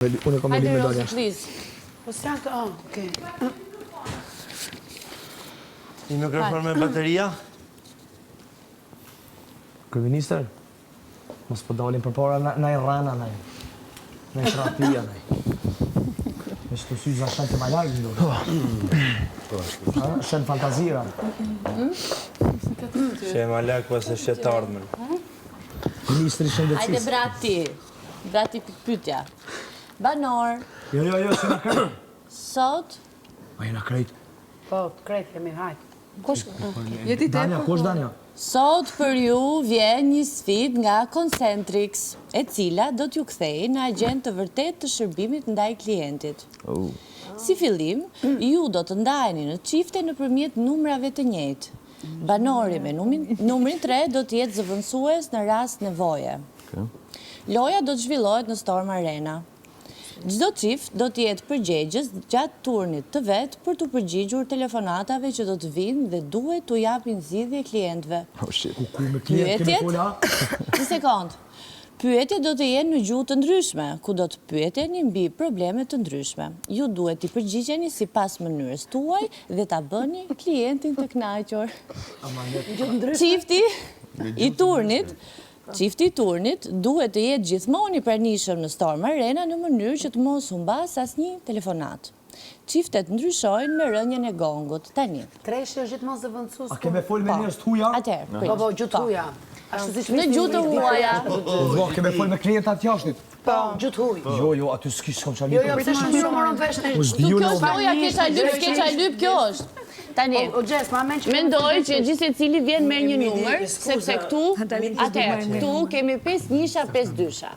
Unë e kom e limë medalja. Po s'ja këto, okej. Një mikrofon me bateria? Kryeministër, mos po dalim përpara na i rana, na i terapia, na i. Me shtu sy za shënë të malarë, ndore. Shënë fantazira. Që e malak pas e shetë ardhmen. Ministri shëndetësisë. Hajde brati pyetja. Banor, Jo, se na krejt. sot, Ma jena krejt. Po, krejt kemi hajt. Danja, kush Danja? sot për ju vjen një sfidë nga Concentrix, e cila do t'ju kthejë në agent të vërtet të shërbimit ndaj klientit. Si fillim, ju do të ndajeni në çifte nëpërmjet numrave të njëjtë. Banori me numrin 3 do të jetë zëvendësues në rast nevoje. Loja do të zhvillohet në Storm Arena. Çdo çift do të jetë përgjegjës gjatë turnit të vet për të përgjigjur telefonatave që do të vinë dhe duhet t'u japin zgjidhje klientëve. Ku me klient kemi kola? Një sekond. Pyetjet do të jenë në gjuhë të ndryshme, ku do të pyeteni mbi probleme të ndryshme. Ju duhet t'i përgjigjeni sipas mënyrës tuaj dhe ta bëni klientin të kënaqur. Çifti i turnit duhet të jetë gjithmonë i pranishëm në Storm Arena në mënyrë që të mos humbas asnjë telefonat. Çiftet ndryshojnë me rënjen e gongut. Tani. Treshi është gjithmonë zëvendësues. A keme fol me njerëz t'huja? Atëherë, Po, gjutë huja. Ashtu siç në gjuhë të huaja. Po, keme fol me klientat jashtit? Po, gjutë huj. Jo, aty s'ki s'kom qa Jo, lipë. pse shumë moron vesh në. Po s'diju Kjo në është loja keqa lyp, kjo është. Tani, O Gjes, ma men që... mendoj që gjithë secili vjen merr një numër, sepse këtu kemi 5 nisha, 5 dysha.